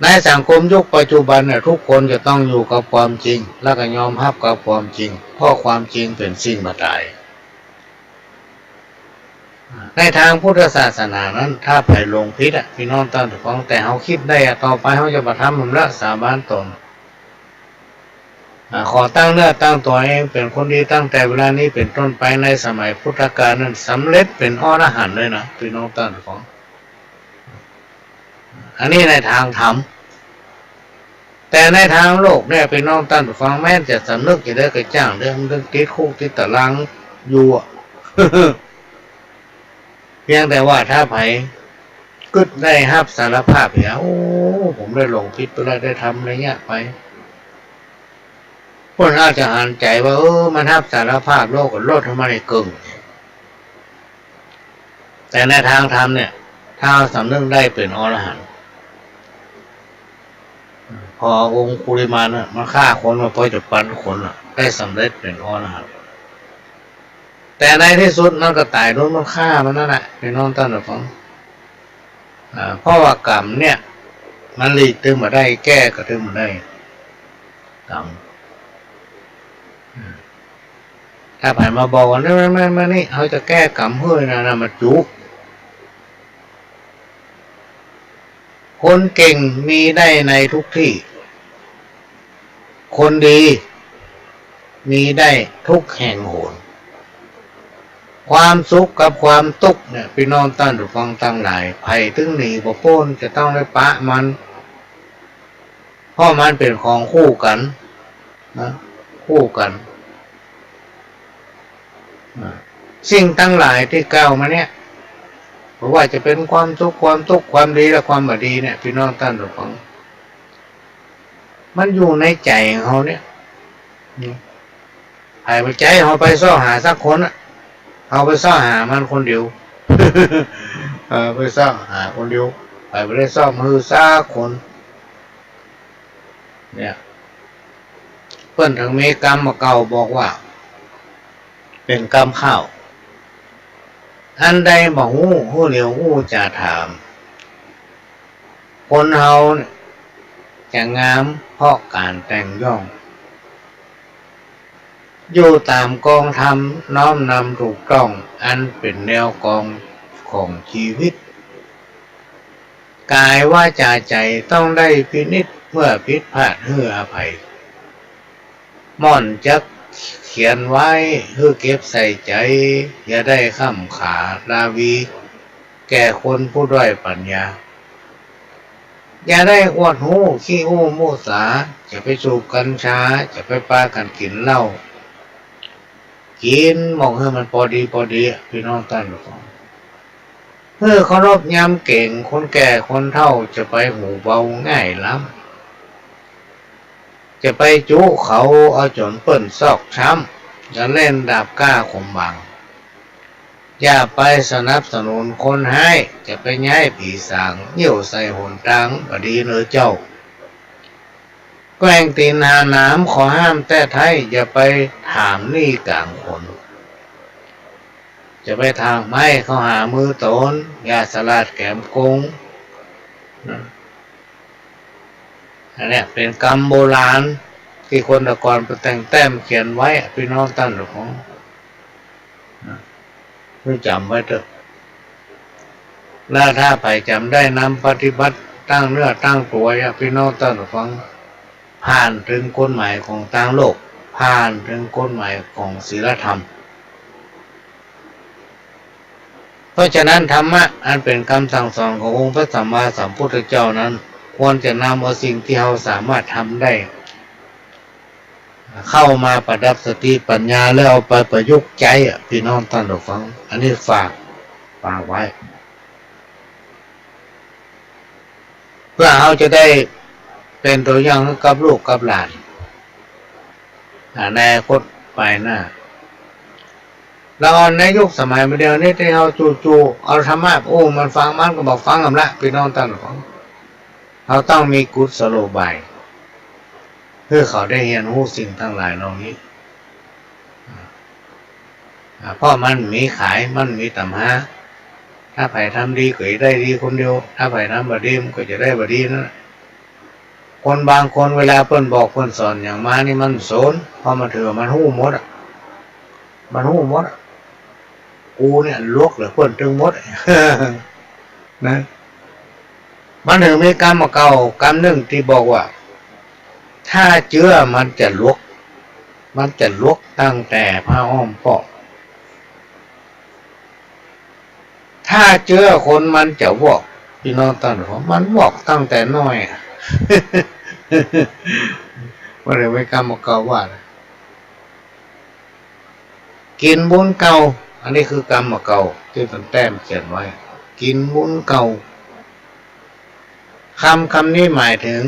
ในสังคมยุคปัจจุบันเนี่ยทุกคนจะต้องอยู่กับความจริงและก็ยอมรับกับความจริงเพราะความจริงเป็นสิ่งบ่ตายในทางพุทธศาสนานั้นถ้าไผ่ลงพิษพี่น้องท่านผู้ฟังแต่เขาคิดได้ต่อไปเขาจะมาทำมันละสาบานตนขอตั้งเนื้อตั้งตัวเองเป็นคนดีตั้งแต่เวลานี้เป็นต้นไปในสมัยพุทธกาลนั้นสำเร็จเป็นอรหันต์เลยนะพี่น้องท่านผู้ฟังอันนี้ในทางธรรมแต่ในทางโลกเนี่ยพี่น้องท่านผู้ฟังแม้จะสำนึกจะได้กระจ่างเรื่องติดคุกติดตารางอยู่ เพียงแต่ว่าถ้าไผกึดได้รับสารภาพเหี่ยโอ้ผมได้หลงผิดไปแล้วได้ทำอะไรเงี้ยไปคนอาจจะอ่านใจว่ามันรับสารภาพโลกกับโลกทำไมเก่งแต่ในทางธรรมเนี่ยถ้าสำนึกได้เป็นอรหันต์พอองค์คุริมานน่ะมันฆ่าคนมาพอจะปันคนได้สำเร็จเป็นอรหันต์แต่ในที่สุดมันก็ตายโดนมันฆ่ามันนั่นแหละพี่น้องท่านผู้ฟังเพราะว่ากรรมเนี่ยมันหลีกตึงมาได้แก้ก็ตึงมาได้กรรมถ้าผ่านมาบอกว่าไม่นี่เขาจะแก้กรรมเพื่อนะมาจุกคนเก่งมีได้ในทุกที่คนดีมีได้ทุกแห่งหนความสุขกับความทุกข์เนี่ยพี่น้องท่านผู้ฟังทั้งหลายไผ่ถึงหนีบ่พ้นจะต้องได้ปะมันเพราะมันเป็นของคู่กันนะคู่กันสิ่งทั้งหลายที่กล่าวมาเนี่ยเพราะว่าจะเป็นความสุขความทุกข์ความดีและความไม่ดีเนี่ยพี่น้องท่านผู้ฟัง มันอยู่ในใจของเขาเนี่ยไอ้ไปใจเขาไปซ่อหาสักคนอะเขาไปซ่อหามันคนเดียว ไปซ่อหาคนเดียวไปไม่ได้ซ่อมือสักคนเนี่ยเพื่อนถึงมีกรรมมาเก่าบอกว่าเป็นกรรมข้าวอันใดบอกหู้เหลียวหู้จะถามคนเฮาเนี่ยจะงามเพราะการแต่งย่องอยู่ตามกองธรรมน้อมนำถูกต้องอันเป็นแนวกองของชีวิตกายว่าจาใจต้องได้พินิจเมื่อผิดพลาดเฮืออภัยม่อนจักเขียนไว้เพื่อเก็บใส่ใจอย่าได้ข้ามขาลาวีแก่คนผู้ด้อยปัญญาอย่าได้อวดหูขี้หูโมสาจะไปสูบกัญชาจะไปปากันกินเหล้ากินมองให้มันพอดีพี่น้องท่านผู้ฟังเพื่อเคารพยำเก่งคนแก่คนเฒ่าจะไปหูเบาง่ายล้ำจะไปจุเขาเอาจนเปิ่นซอกช้ำจะเล่นดาบก้าข่มบังอย่าไปสนับสนุนคนให้จะไปย้ายผีสางเยี่ยวใส่หนตังบดีเลยเจ้าแกล้งตีนหาน้ำขอห้ามแต่ไทยอย่าไปถามนี่กลางคนจะไปทางไม้เขาหามือโตนอย่าสลัดแกมกงอันนี้เป็นกรรมโบราณที่คนตะกอนไปแต่งแต้มเขียนไว้พี่น้องท่านหลวงไม่จำไว้เถอะแล้วถ้าไปจำได้นำปฏิบัติตั้งเนื้อตั้งตัวพี่น้องท่านฟังผ่านถึงกฎหมายของทางโลกผ่านถึงกฎหมายของศีลธรรมเพราะฉะนั้นธรรมะอันเป็นคำสั่งสอนขององค์พระสัมมาสัมพุทธเจ้านั้นควรจะนำเอาสิ่งที่เราสามารถทำได้เข้ามาประดับสติปัญญาแล้วเอาไปประยุกต์ใจพี่น้องท่านผู้ฟังอันนี้ฝากไว้เพื่อเราจะได้เป็นตัวอย่างกับลูกกับหลานในอนาคตไปหน้าเราในยุคสมัยเดียวนี้ที่เราจู่ๆเอาธรรมะมันฟังมันก็บอกฟังกันละพี่น้องท่านผู้ฟังเราต้องมีกุศโลบายเพื่อเขาได้เรียนรู้สิ่งทั้งหลายเหล่านี้เพราะมันมีขายมันมีตำหาถ้าใครทำดีก็จะได้ดีคนเดียวถ้าใครทำบดีมันก็จะได้บดีนะคนบางคนเวลาเพิ่นบอกเพิ่นสอนอย่างมานี่มันสนเพราะมันถือมันหู้หมดมันหู้หมดกูเนี่ยลวกหรือเพิ่นถึงหมดนะมันถึงมีกรรมเก่ากรรมหนึ่งที่บอกว่าถ้าเชื้อมันจะลวกตั้งแต่ผ้าอ้อมปอกถ้าเชื้อคนมันจะวอกพี่น้องท่านผมมันวอกตั้งแต่น้อยว่าเลยไม่กรรมเก่าว่ากินบุญเก่าอันนี้คือกรรมเก่าที่ท่านแต้มเขียนไว้กินบุญเก่าคำนี้หมายถึง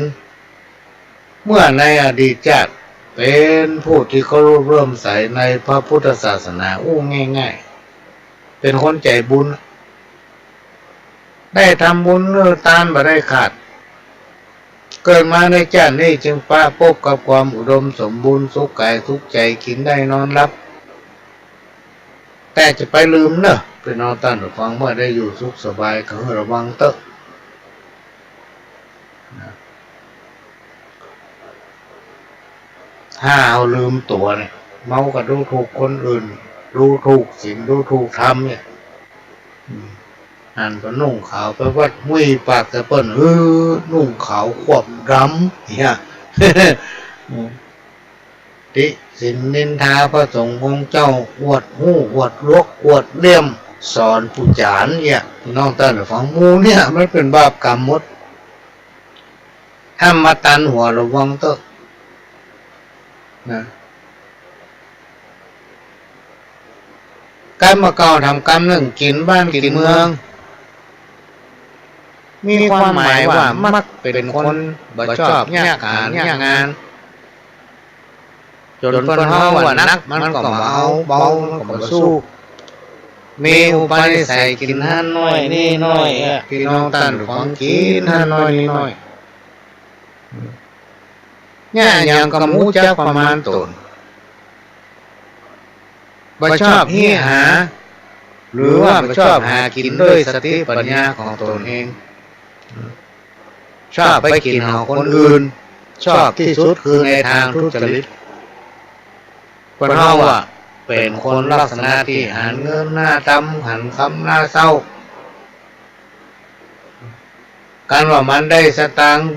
เมื่อในอดีตชาติเป็นผู้ที่เขาเริ่มใส่ในพระพุทธศาสนาง่ายๆเป็นคนใจบุญได้ทำบุญตามบ่ได้ขาดเกิดมาในชาตินี้จึงป้าพบกับความอุดมสมบูรณ์สุขกายสุขใจกินได้นอนหลับแต่จะไปลืมเนอะไปนอนตั้งฟังเมื่อได้อยู่สุขสบายก็ระวังเตอะถ้าเอาลืมตัวเนี่ยเมาก็ดูถูกคนอื่นดูถูกศีลดูถูกธรรมเนี่ยอันก็นุ่งขาวไปวัดมุ้ยปากแต่เปิ้นนุ่งขาวควบดำเนี่ยติสินนินทาพระสงฆ์องค์เจ้าอวดหู้อวดลวกอวดเลี่ยมสอนผู้จานเนี่ยน้องท่านฟังมูเนี่ยมันเป็นบาปกรรมหมดถ้ามาตันหัวระวังเถอะนะกรรมเก่าทำกรรมหนึ่งกินบ้านกินเมือง มีความหมายว่ามักเป็นคนบ่ชอบยากการยากงานจนเพิ่นเฮาว่านักมันก็มาเอาเบามันก็มาสู้มีอุปนิสัยกินหันน้อยนี่น้อยพี่น้องท่านของกินหันน้อยนี่น้อยเนี่ยยังก็มูจักประมาณตนบ่ชอบฮีหาหรือว่าบ่ชอบหากินด้วยสติปัญญาของตนเองชอบไปกินเอาคนอื่นชอบที่สุดคือในทางทุจริตคนเฮาเป็นคนลักษณะที่หันเงินหน้าดำหันคำหน้าเศร้าการว่ามันได้สตางค์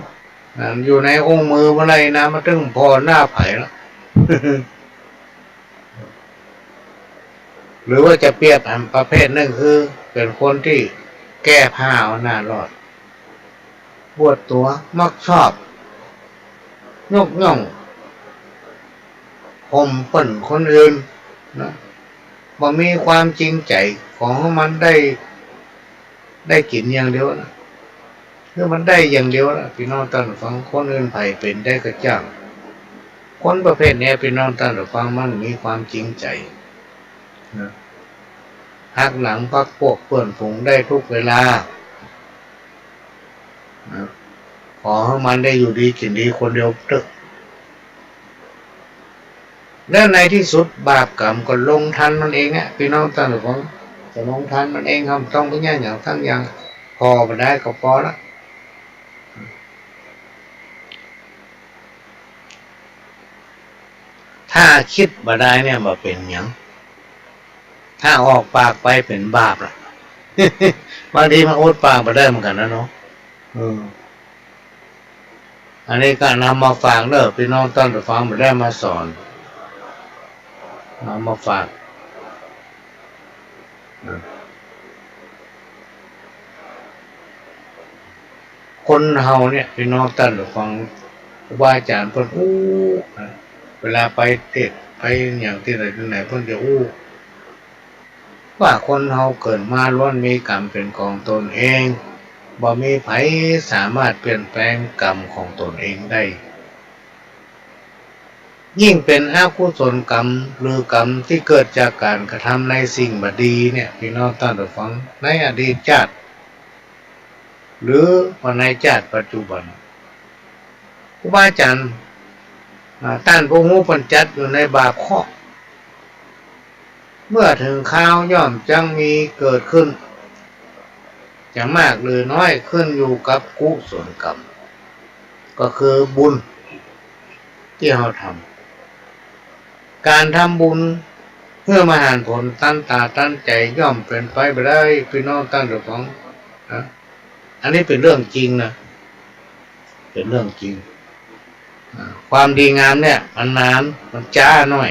อยู่ในองค์มือเมื่อไรนะมาถึงพอหน้าไผ่แล้ว หรือว่าจะเปรียบประเภทหนึ่งคือเป็นคนที่แก้ผ้าเอาหน้ารอดปวดตัวมักชอบยกย่องข่มเปิ่นคนอื่นนะบ่มีความจริงใจของมันได้กินอย่างเดียวนะคือมันได้อย่างเดียวนะพี่น้องท่านฟังคนอื่นไผ่เป็นได้กระจ่างคนประเภทนี้พี่น้องท่านฟังมันมีความจริงใจนะหักหลังพักพวกเพื่อนฝูงได้ทุกเวลานะขอให้มันได้อยู่ดีกินดีคนเดียวเถอะแล้วในที่สุดบาปกรรมก็ลงทันมันเองอ่ะพี่น้องท่านฟังจะลงทันมันเองครับต้องไปย่างอย่างทั้งอย่างพอมาได้ก็พอละถ้าคิดมาได้เนี่ยมาเป็นอย่างถ้าออกปากไปเป็นบาปล่ะ บางทีมันอดปากมาได้เหมือนกันนะเนาะอันนี้ก็นำมาฝากเด้อพี่น้องท่านฟังมาได้มาสอนนำมาฝากคนเฮาเนี่ยพี่น้องท่านฟังว่าอาจารย์เพิ่นเวลาไปเทศไปอย่างที่ไหนที่ไหนเพิ่นจะว่าคนเฮาเกิดมาล้วนมีกรรมเป็นของตนเองบ่มีไผสามารถเปลี่ยนแปลงกรรมของตนเองได้ยิ่งเป็นอกุศลกรรมหรือกรรมที่เกิดจากการกระทำในสิ่งบ่ดีเนี่ยพี่น้องท่านผู้ฟังในอดีตชาติหรือว่าในชาติปัจจุบันครูบาอาจารย์ท่านผู้รู้ปัญจัดอยู่ในบาปข้อเมื่อถึงข้าวย่อมจังมีเกิดขึ้นจะมากหรือน้อยขึ้นอยู่กับกุศลกรรมก็คือบุญที่เราทำการทำบุญเพื่อมาหาผลตั้นตาตั้นใจย่อมเป็นไปไม่ได้พี่น้องตั้งแต่ของอันนี้เป็นเรื่องจริงนะเป็นเรื่องจริงความดีงามเนี่ยมันนานมันจ้าหน่อย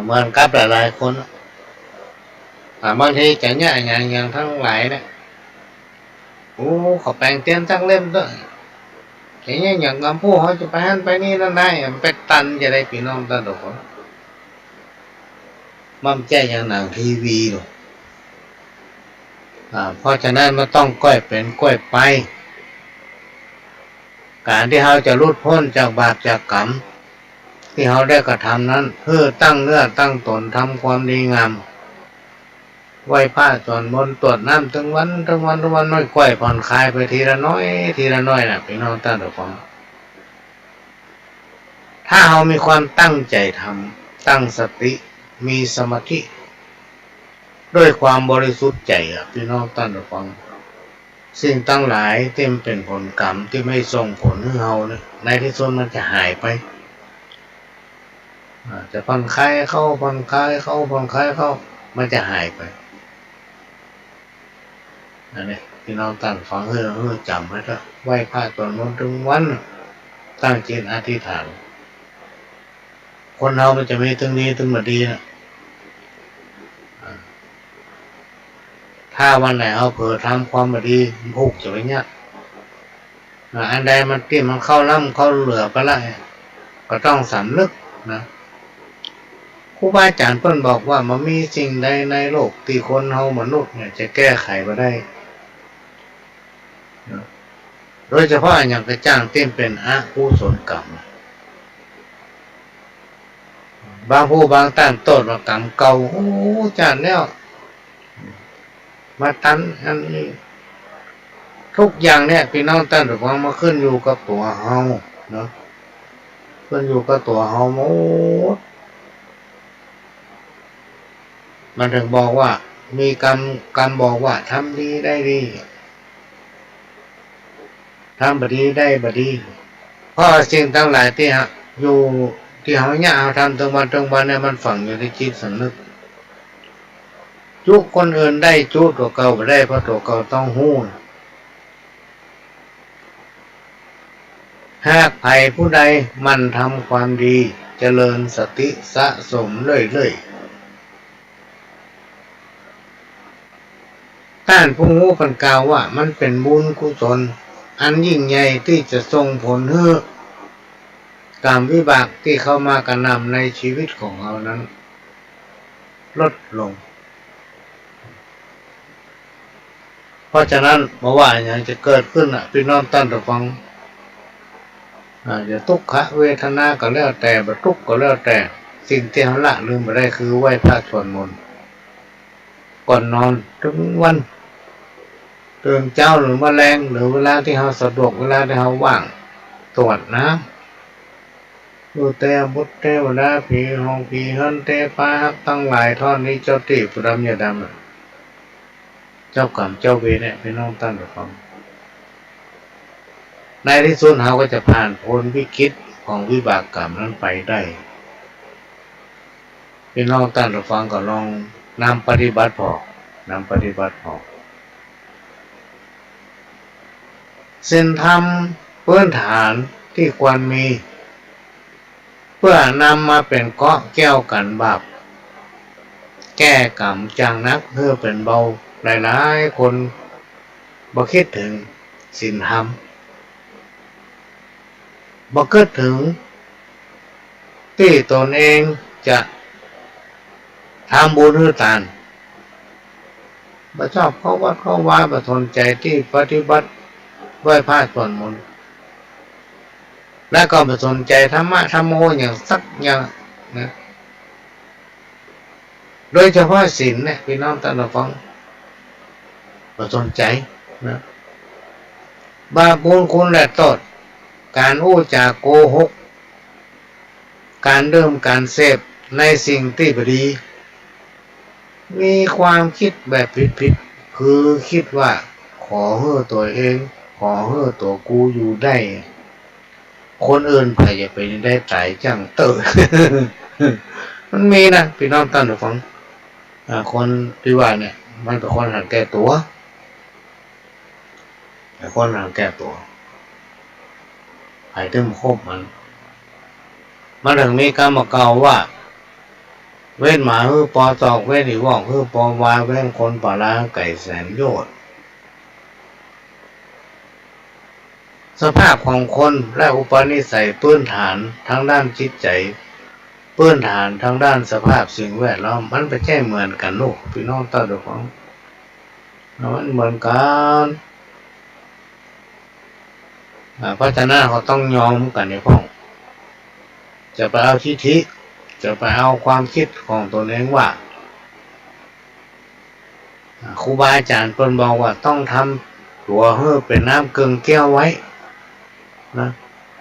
เหมือนกับหลายๆคนบางทีจะเนี่ยอย่างทั้งหลายเนี่ยโอ้เขาแปลงเตียนทั้งเล่มด้วยอย่างคำพูดเขาจะไปหันไปนี่นั่นได้มันไปตันจะได้พี่น้องตันหรอกมันแจ้อย่างหนังทีวีหรอกเพราะฉะนั้นมันต้องก้อยเป็นก้อยไปการที่เขาจะรุดพ้นจากบาปจากกรรมที่เขาได้กระทำนั้นเพื่อตั้งเนื้อตั้งตนทำความดีงามไหว้พระสวดมนต์ตรวจน้ำทั้งวันน้อยก้อยผ่อนคลายไปทีละน้อยนะพี่น้องตั้งแต่ฟังถ้าเขามีความตั้งใจทำตั้งสติมีสมาธิด้วยความบริสุทธิ์ใจพี่น้องตั้งแต่ฟังสิ่งตั้งหลายเต็มเป็นผลกรรมที่ไม่ส่งผลให้เราในที่สุดมันจะหายไปจะผ่อนคลายเข้ามันจะหายไปนั่นเองพี่น้องตั้งฟังให้เราจำไว้ถ้าไหว้พระตอนนั้นถึงวันตั้งจิตอธิษฐานคนเรามันจะมีตึงดีตึงมาดีนะถ้าวันไหนเอาเผลอทำความมาดีผูกจะไปเนี่ยอันใดมันกินมันเข้าล่ำเข้าเหลือไปละ ก็ต้องสำนึกนะครูบาอาจารย์เพิ่นบอกว่ามันมีสิ่งใดในโลกที่คนเฮามนุษย์เนี่ยจะแก้ไขบ่ได้โดยเฉพาะอย่างกระจ้างเต้นเป็นอกุศลกรรมบางผู้บางท่านโทษว่ากรรมเก่าโอ้จานแล้วมาตันอันนี้ทุกอย่างเนี่ยพี่น้องท่านหรือว่ามาขึ้นอยู่กับตัวเฮาเนาะขึ้นอยู่กับตัวเฮาหมดมันถึงบอกว่ามีกรรมบอกว่าทำดีได้ดีทำบดีได้บดีเพราะสิ่งทั้งหลายที่อยู่ที่เฮาเนี่ยทำตรงวันเนี่ยมันฝังอยู่ในจิตสำนึกจุคนอื่นได้จุตัวเก่าไม่ได้เพราะตัวเก่าต้องหู้หากใครผู้ใดมันทำความดีเจริญสติสะสมเรื่อยๆท่านผู้รู้กันกล่าวว่ามันเป็นบุญกุศลอันยิ่งใหญ่ที่จะส่งผลให้กรรมวิบากที่เข้ามากระนำในชีวิตของเรานั้นลดลงเพราะฉะนั้นเมื่อว่าอย่างจะเกิดขึ้นพี่น้องท่านผู้ฟังจะทุกขเวทนาก็แล้วแต่บทุกข์ก็แล้วแต่สิ่งที่เราละลืมไปได้คือไหว้พระสวดมนต์ก่อนนอนทุกวันตื่นเช้าหรือแมลงหรือเวลาที่เราสะดวกเวลาที่เราว่างตรวจน้ำดูแต่บุตรเทวดาผีหงผีเฮินเทพาฮักทั้งหลายท่อนนี้เจ้าตีปุดำยาดำเจ้ากรรมเจ้าเวรเนี่ยพี่น้องท่านผู้ฟังในที่สุดเราก็จะผ่านพ้นวิกฤตของวิบากกรรมนั้นไปได้พี่น้องท่านผู้ฟังก็ลองนำปฏิบัติพอศีลธรรมพื้นฐานที่ควรมีเพื่อนำมาเป็นเกราะแก้วกันบาปแก้กรรมจางนักเพื่อเป็นเบาหลายๆคนบ่คิดถึงศีลธรรมบ่คิดถึงที่ตนเองจะทำบุญให้ทานบ่ชอบเขาวัดเขาว่าบ่สนใจที่ปฏิบัติไหว้พระสวดมนต์และก็บ่สนใจธรรมะธรรมโออย่างสักอย่างนะโดยเฉพาะศีลเนี่ยพี่น้องท่านผู้ฟังบ่สนใจนะบาปบุญคุณและโทษการอู้จาโกหกการดื่มการเสพในสิ่งที่บ่ดีมีความคิดแบบผิดๆคือคิดว่าขอให้ตัวเองขอให้ตัวกูอยู่ได้คนอื่นไปอย่าไปได้ตายจังเตอ มันมีนะพี่น้องท่านผู้ฟังคนที่ว่าเนี่ยมันเป็นคนหันแก่ตัวแต่คนหันแก่ตัวให้ถึงครบมันถึงมีคำเก่าว่าเว้นหมาฮือปอตอกเว้นอีว่องฮือปอวาเว้นคนป่าล้างไก่แสนโยชน์สภาพของคนและอุปนิสัยพื้นฐานทางด้านจิตใจพื้นฐานทางด้านสภาพสิ่งแวดล้อมมันไม่ใช่เหมือนกันลูกพี่น้องท่านผู้ฟังมันเหมือนกันเพราะฉะนั้นเขาต้องยอมกันในพ่องจะไปเอาทิฏฐิจะไปเอาความคิดของตนเองว่าครูบาอาจารย์เพิ่นบอกว่าต้องทำตัวให้เป็นน้ำเกลือแก้วไว้นะ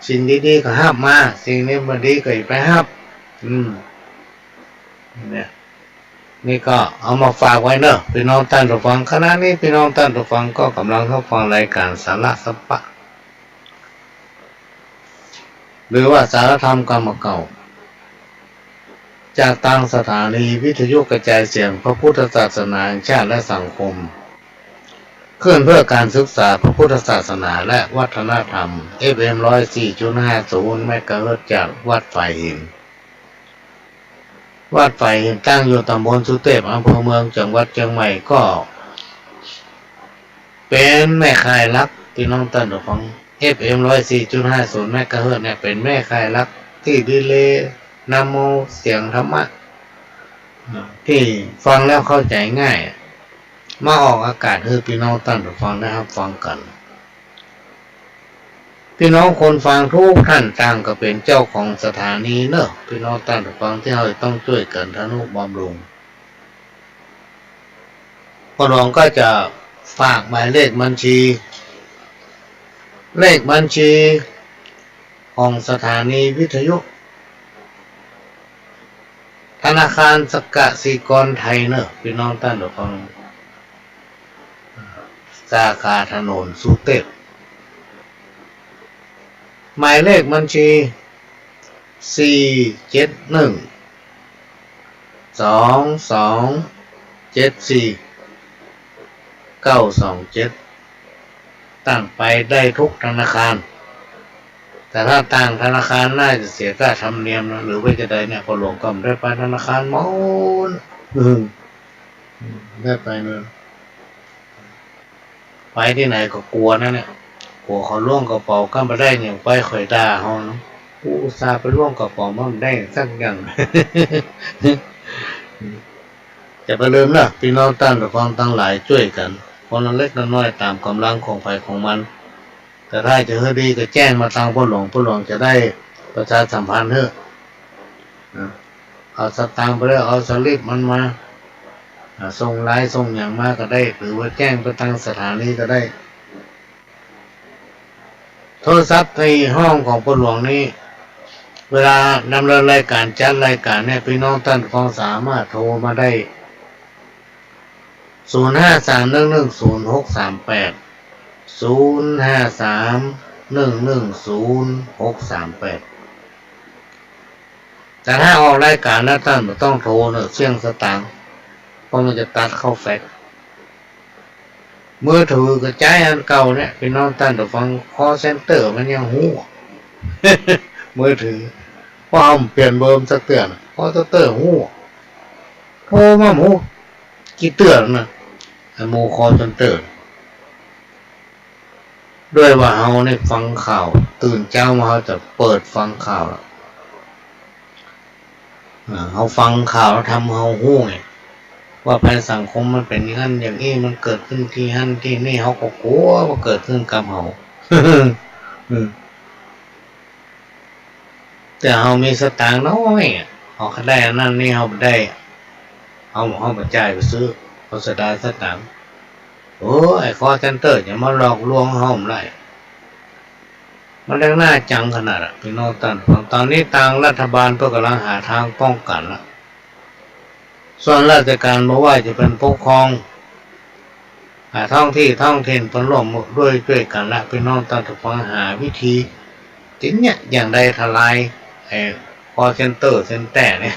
สิ่งดีๆก็ห้ามมาสิ่งนี้ไม่ดีก็อย่าไปห้ามเนี่ยนี่ก็เอามาฝากไว้เนอะพี่น้องท่านผู้ฟังขณะนี้พี่น้องท่านผู้ฟังก็กำลังเข้าฟังรายการสาระสัพพะหรือว่าสารธรรมกรรมเก่าจากทางสถานีวิทยุกระจายเสียงพระพุทธศาสนาแห่งชาติและสังคมขึ้นเพื่อการศึกษาพระพุทธศาสนาและวัฒนธรรม FM 104.50 เมกะเฮิรตซ์จากวัดไฟหินตั้งอยู่ตำบลสุเทพอำเภอเมืองจังหวัดเชียงใหม่ก็เป็นแม่ข่ายรักพี่น้องท่านผู้ฟัง FM 104.50 เมกะเฮิรตซ์เนี่ยเป็นแม่ข่ายรัก ที่ดีเลย์นะโมเสียงธรรมะที่ฟังแล้วเข้าใจง่ายมาออกอากาศให้พี่น้องท่านฟังนะครับฟังกันพี่น้องคนฟังทุกท่านต่างก็เป็นเจ้าของสถานีเนอะพี่น้องท่านฟังที่เราต้องช่วยกันทนุบำรุงพอหลวงก็จะฝากหมายเลขบัญชีของสถานีวิทยุธนาคารสกสิกรไทยเนอะพี่น้องท่านฟังสาขาถนนสุเทพหมายเลขบัญชี4712274 ตั้งไปได้ทุกธนาคารแต่ถ้าต่างธนาคารน่าจะเสียค่าธรรมเนียมนะหรือว่าจะได้เนี่ยพอหลวงก็ได้ไปธนาคารหมดได้ไปเลยไปที่ไหนก็กลัวนะเนี่ยกลัวเขาล่วงกระเป๋าก็มาได้อย่างไปข่อยด่าเขาเนาะอุตส่าห์ไปล่วงกระเป๋ามันได้สักอย่าง จะไปลืมนะพี่น้องท่านฟังทั้งหลายช่วยกันคนละเล็กละน้อยตามกำลังของไฟของมันแต่ถ้าจะให้ดีก็แจ้งมาทางพ่อหลวงจะได้ประชาสัมพันธ์เถอะเอาสตางค์ไปแล้วเอาสลิปมันมาส่งไลน์ส่งอย่างมากก็ได้หรือว่าแจ้งไปทางสถานีก็ได้โทรศัพท์ในห้องของพ่อหลวงนี้เวลาดำเนินรายการจัดรายการเนี่ยพี่น้องท่านฟังสามารถโทรมาได้0531100638 0531100638แต่ถ้าออกรายการแล้วท่านไม่ต้องโทรเนอะเสี่ยงสตางค์เพราะมันจะตัดเข้าแฟกซ์มือถือกระจายอันเก่าเนี่ยพี่น้องท่านฟังคอเซ็นเตอร์มันยังหู มือถือพอเอาเปลี่ยนเบอร์สักเตือนคอเซ็นเตอร์หูโทรมาหมูกี่เตือนนะไอ้โมคอเซ็นเตอร์ด้วยว่าเฮาเนี่ยฟังข่าวตื่นเช้ามาเฮาจะเปิดฟังข่าวเฮาฟังข่าวแล้วทำเฮาหู้ไงว่าภัยสังคมมันเป็นอย่างนี้มันเกิดขึ้นที่นั่นที่นี่เฮาก็กลัวว่าเกิดขึ้นกับเฮา แต่เฮามีสตางค์น้อยเฮาได้อันนั้นนี่เฮาได้เฮาบ่จ่ายไปซื้อเฮาเสียดายสตางค์โอ้ไอ้คอเซ็นเตอร์อย่ามาหลอกลวงเฮาได้มันได้น่าจังขนาดอ่ะพี่น้องท่านตอนนี้ทางรัฐบาลก็กำลังหาทางป้องกันละส่วนราชการบอกว่าจะเป็นปกครองท้องถิ่นผลร่วมด้วยกันละพี่น้องท่านทุกคนหาวิธีจริงเนี่ยอย่างใดทลายไอ้คอเซ็นเตอร์เซ็นแต่เนี่ย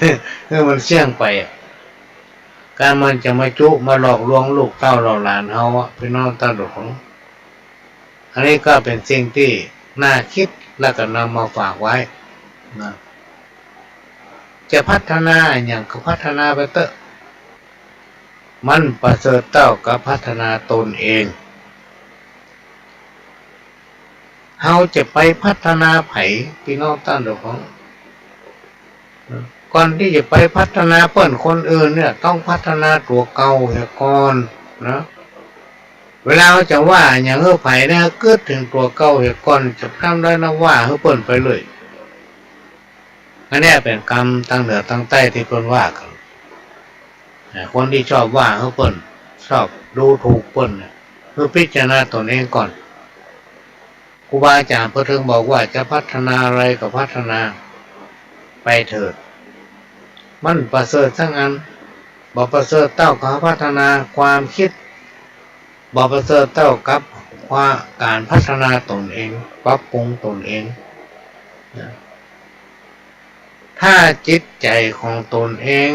มันเสี่ยงไปการมันจะมาจุมาหลอกลวงลูกเต้าเราหลานเฮาอ่ะพี่น้องท่านทุกคนอันนี้ก็เป็นสิ่งที่น่าคิดและก็นำมาฝากไว้นะจะพัฒนาอย่างก็พัฒนาไปเถอะมันประเสริฐเต้ากับพัฒนาตนเองเฮาจะไปพัฒนาไผพี่น้องท่านทุกคนก่อนที่จะไปพัฒนาเพื่อนคนอื่นเนี่ยต้องพัฒนาตัวเก่าเสียก่อนนะเวลาจะว่าอย่างไผเนี่ยเกิดถึงตัวเก่าเสียก่อนจะทำได้นะว่าเพื่อนไปเลยอันนี้เป็นกรรมตั้งเหนือตั้งใต้ที่เพิ่นว่ากันคนที่ชอบว่าเพิ่นชอบดูถูกเพิ่นเนี่ยคือพิจารณาตนเองก่อนครูบาอาจารย์เพิ่นถึงบอกว่าจะพัฒนาอะไรก็พัฒนาไปเถิดมันประเสริฐทั้งอันบ่ประเสริฐเท่ากับพัฒนาความคิดบ่ประเสริฐเท่ากับการพัฒนาตนเองปรับปรุงตนเองถ้าจิตใจของตนเอง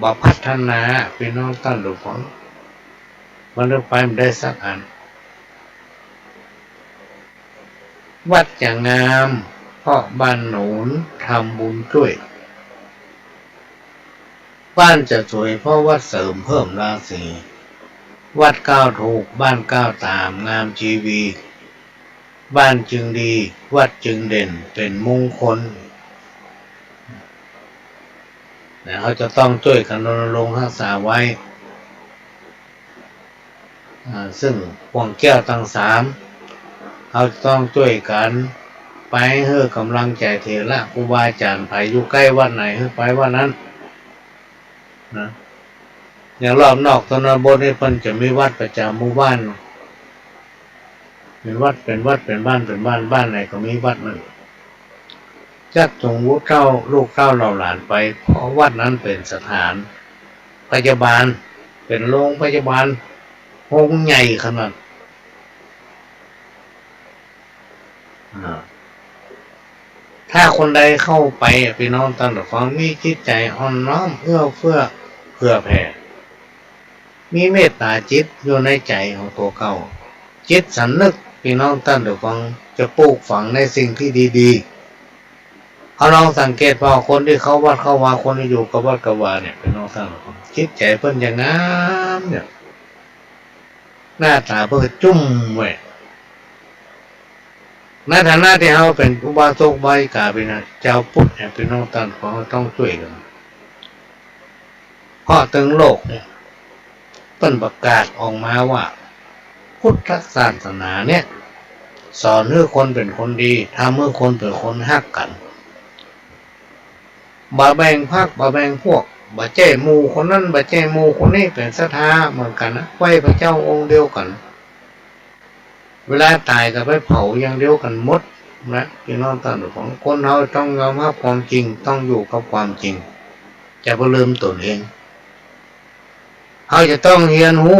บ่พัฒนาพี่น้องท่านทุกคนมันจะไปไม่ได้สักอันวัดจะงามเพราะบ้านหนุนทำบุญช่วยบ้านจะสวยเพราะวัดเสริมเพิ่มราศีวัดก้าวถูกบ้านก้าวตามงามชีวีบ้านจึงดีวัดจึงเด่นเป็นมงคล เขาจะต้องช่วยกันรณรงค์รักษาไว้ซึ่งพวงแก้วทั้งสามเขาต้องช่วยกันไปให้กำลังใจเถระครูบาอาจารย์ไปอยู่ใกล้วัดไหนให้ไปวัดนั้นนะอย่างรอบนอกตนบทนี่เพิ่นจะมีวัดประจำหมู่บ้านเป็นวัดเป็นบ้านบ้านไหนก็มีวัดนั้นจัดส่งลูกเต้าเราหลานไปเพราะวัดนั้นเป็นสถานพยาบาลเป็นโรงพยาบาลห้องใหญ่ขนาดถ้าคนใดเข้าไปพี่น้องตั้งแต่ฟังมีจิตใจอ่อนน้อมเอื้อเฟื้อเผื่อแผ่มีเมตตาจิตอยู่ในใจของตัวเก่าจิตสำนึกพี่น้องตั้งแต่ฟังจะปลูกฝังในสิ่งที่ดีๆเขาลองสังเกตพอคนที่เขาวัดเข้าว่าคนที่อยู่กับวัดกับวาเนี่ยพี่น้องตั้งแต่ฟังจิตใจเพิ่นอย่างงามเนี่ยหน้าตาเพิ่นจุ้มไว้ในฐานะที่เขาเป็นอุบาสกบาสิกาเป็นเจ้าพุทธเนี่ยพี่น้องตั้งเขาต้องช่วยกันเพราะถึงโลกเนี่ยเพิ่นประกาศออกมาว่าพุทธศาสนาเนี่ยสอนให้คนเป็นคนดีทำให้คนเป็นคนฮักกันบ่แบ่งพรรคบ่แบ่งพวกบ่แจ้หมู่คนนั้นบ่แจ้หมู่คนนี้เป็นศรัทธาเหมือนกันนะไหว้พระเจ้าองค์เดียวกันเวลาตายก็ไปเผาอย่างเดียวกันหมดนะพี่น้องท่านของคนเราต้องยอมรับความจริงต้องอยู่กับความจริงจะบ่ลืมตนเองเขาจะต้องเรียนรู้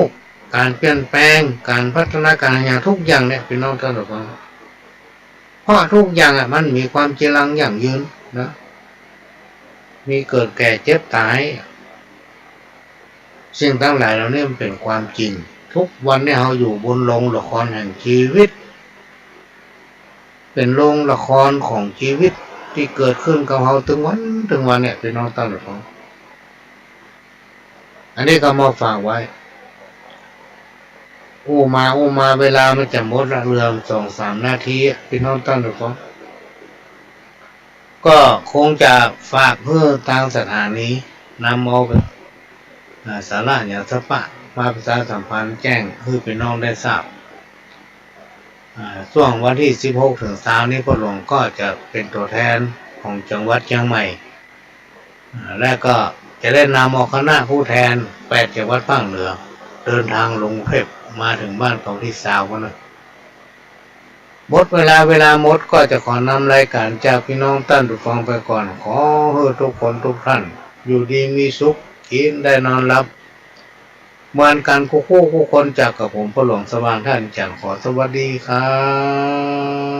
การเปลี่ยนแปลงการพัฒนาการอย่างทุกอย่างเนี่ยพี่น้องท่านของเพราะทุกอย่างมันมีความจีรังอย่างยืนนะมีเกิดแก่เจ็บตายสิ่งทั้งหลายเหล่านี้มันเป็นความจริงทุกวันนี้เราอยู่บนโรงละครแห่งชีวิตเป็นโรงละครของชีวิตที่เกิดขึ้นกับเราถึงวันเนี่ยพี่น้องตั้งแต่ฟังอันนี้ก็มาฝากไว้โอ้มาเวลามันจะหมดละเรื่อง2-3 นาทีพี่น้องตั้งแต่ฟังก็คงจะฝากเพื่อทางสถานีนำเอาไปสาระอย่างสปะมาประชาสัมพันธ์แจ้งให้พี่น้องได้ทราบช่วงวันที่16 ถึง 20นี้พ่อหลวงก็จะเป็นตัวแทนของจังหวัดเชียงใหม่และก็จะได้นำเอาคณะผู้แทน8 จังหวัดภาคเหนือเดินทางลงเทพมาถึงบ้านของที่20กันนะหมดเวลาหมดก็จะขอนำรายการจากพี่น้องท่านผู้ฟังไปก่อนขอให้ทุกคนทุกท่านอยู่ดีมีสุขกินได้นอนหลับเหมือนกันคู่คนจากกับผมพ่อหลวงสว่างท่านจันทร์ขอสวัสดีครับ